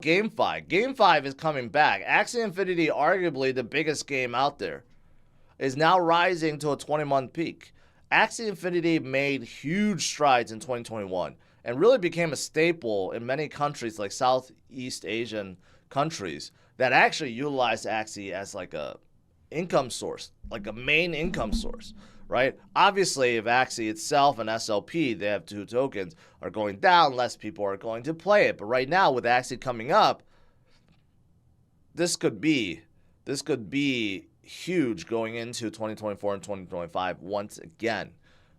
GameFi. GameFi is coming back. Axie Infinity, arguably the biggest game out there, is now rising to a 20-month peak. Axie Infinity made huge strides in 2021 and really became a staple in many countries like Southeast Asian countries that actually utilize Axie as like a income source, like a main income source, right? Obviously, if Axie itself and SLP, they have two tokens, are going down, less people are going to play it. But right now, with Axie coming up, this could be huge going into 2024 and 2025 once again,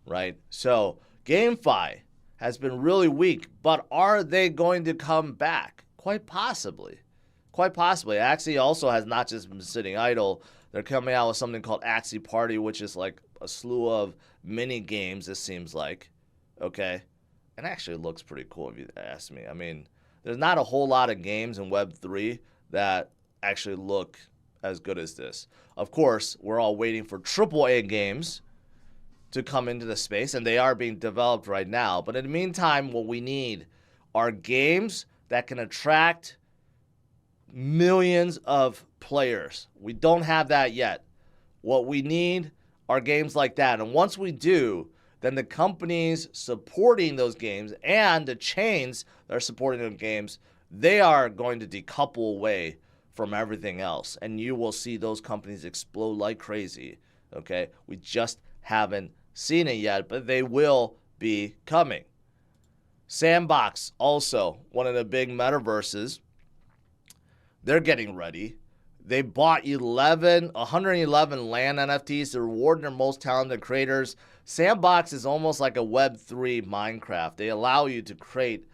right? So GameFi has been really weak, but are they going to come back? Quite possibly. Quite possibly. Axie also has not just been sitting idle. They're coming out with something called Axie Party, which is like a slew of mini games, it seems like. Okay? And actually it looks pretty cool if you ask me. I mean, there's not a whole lot of games in Web3 that actually look as good as this. Of course, we're all waiting for AAA games to come into the space, and they are being developed right now. But in the meantime, what we need are games that can attract millions of players. We don't have that yet. What we need are games like that. And once we do, then the companies supporting those games and the chains that are supporting those games, they are going to decouple away from everything else. And you will see those companies explode like crazy. Okay? We just haven't seen it yet, but they will be coming. Sandbox, also one of the big metaverses. They're getting ready. They bought 111 land NFTs to reward their most talented creators. Sandbox is almost like a Web3 Minecraft. They allow you to create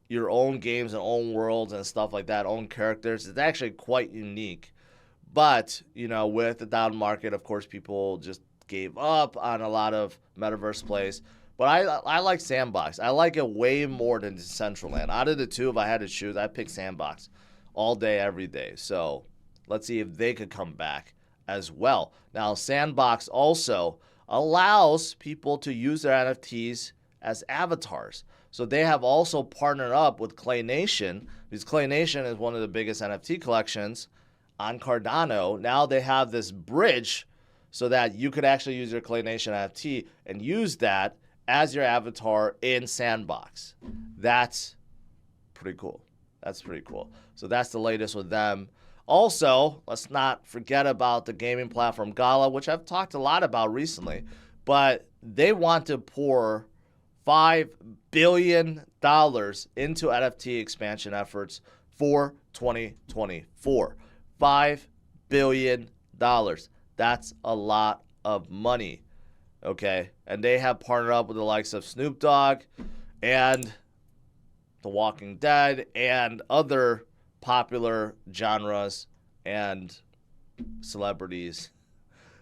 your own games and own worlds and stuff like that, own characters. It's actually quite unique. But, you know, with the down market, of course, people just gave up on a lot of metaverse plays. But I like Sandbox. I like it way more than Decentraland. Out of the two, if I had to choose, I'd pick Sandbox all day, every day. So let's see if they could come back as well. Now, Sandbox also allows people to use their NFTs as avatars. So they have also partnered up with Clay Nation, because Clay Nation is one of the biggest NFT collections on Cardano. Now they have this bridge so that you could actually use your Clay Nation NFT and use that as your avatar in Sandbox. That's pretty cool. That's pretty cool. So that's the latest with them. Also, let's not forget about the gaming platform Gala, which I've talked a lot about recently, but they want to pour $5 billion into NFT expansion efforts for 2024. $5 billion. That's a lot of money, okay? And they have partnered up with the likes of Snoop Dogg and The Walking Dead and other popular genres and celebrities.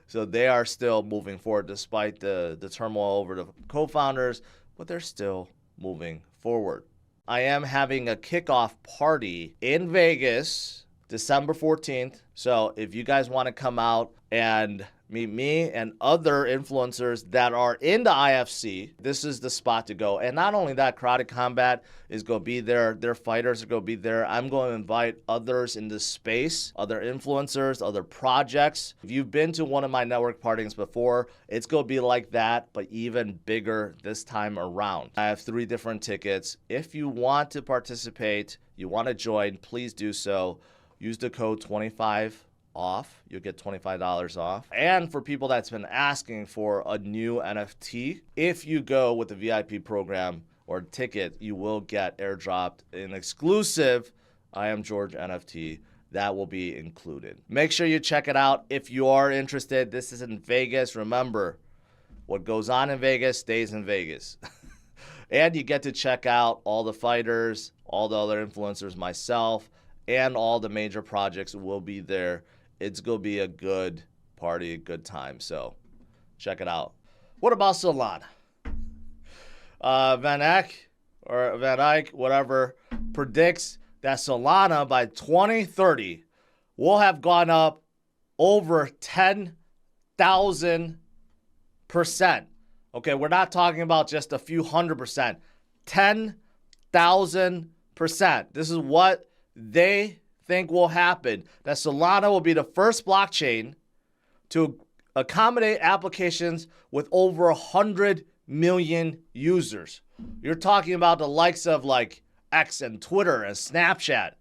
So they are still moving forward despite the turmoil over the co-founders, but they're still moving forward. I am having a kickoff party in Vegas, December 14th. So if you guys want to come out and meet me and other influencers that are in the IFC, this is the spot to go. And not only that, Karate Combat is going to be there. Their fighters are going to be there. I'm going to invite others in this space, other influencers, other projects. If you've been to one of my network parties before, it's going to be like that, but even bigger this time around. I have 3 different tickets. If you want to participate, you want to join, please do so. Use the code 25 off. You'll get $25 off. And for people that's been asking for a new NFT, if you go with the VIP program or ticket, you will get airdropped an exclusive I Am George NFT that will be included. Make sure you check it out if you are interested. This is in Vegas. Remember, what goes on in Vegas stays in Vegas. And you get to check out all the fighters, all the other influencers, myself, and all the major projects will be there. It's going to be a good party, a good time. So check it out. What about Solana? Van Eyck, whatever, predicts that Solana by 2030 will have gone up over 10,000%. Okay, we're not talking about just a few 100%. 10,000%. This is what they think will happen, that Solana will be the first blockchain to accommodate applications with over 100 million users. You're talking about the likes of like X and Twitter and Snapchat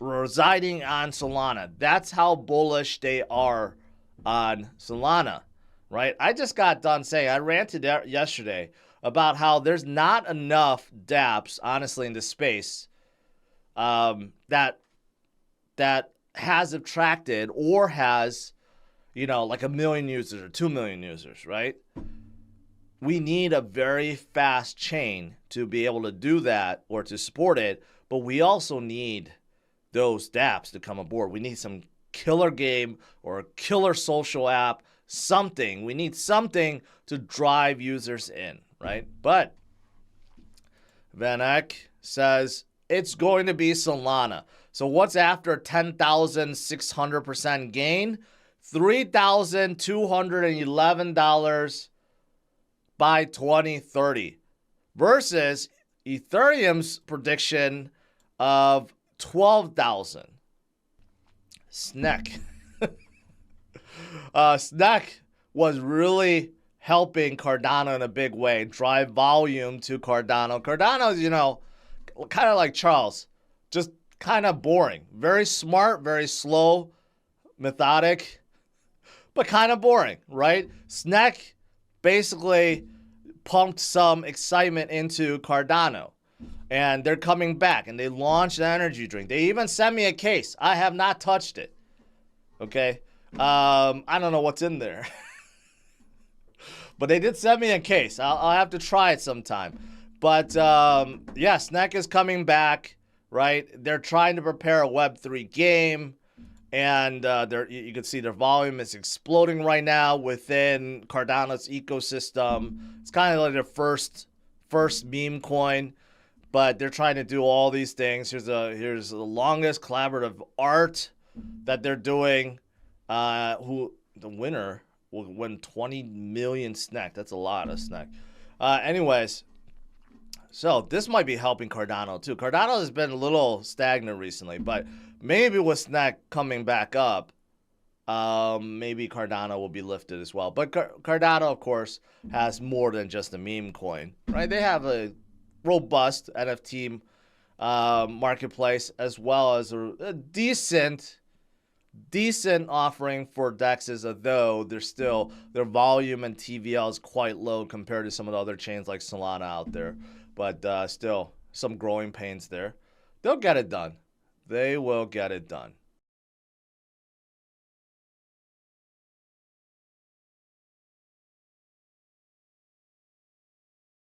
residing on Solana. That's how bullish they are on Solana, right? I just got done saying, I ranted yesterday about how there's not enough dApps, honestly, in this space that has attracted or has, like 1 million users or 2 million users, right? We need a very fast chain to be able to do that or to support it, but we also need those dApps to come aboard. We need some killer game or a killer social app, something. We need something to drive users in, right? But Van says it's going to be Solana. So what's after 10,600% gain? $3,211 by 2030 versus Ethereum's prediction of 12,000. SNEK. SNEK was really helping Cardano in a big way, drive volume to Cardano. Cardano's, kind of like Charles, just kind of boring. Very smart, very slow, methodic, but kind of boring, right? SNEK basically pumped some excitement into Cardano. And they're coming back, and they launched an energy drink. They even sent me a case. I have not touched it. Okay? I don't know what's in there. But they did send me a case. I'll have to try it sometime. But, yeah, SNEK is coming back, right? They're trying to prepare a Web3 game. And you can see their volume is exploding right now within Cardano's ecosystem. It's kind of like their first meme coin. But they're trying to do all these things. Here's the longest collaborative art that they're doing. Who the winner will win 20 million SNEK. That's a lot of SNEK. Anyways, so this might be helping Cardano too. Cardano has been a little stagnant recently, but maybe with SNEK coming back up, maybe Cardano will be lifted as well. But Cardano, of course, has more than just a meme coin, right? They have a robust NFT marketplace as well as a decent offering for DEXs, although their volume and TVL is quite low compared to some of the other chains like Solana out there. But still, some growing pains there. They'll get it done. They will get it done.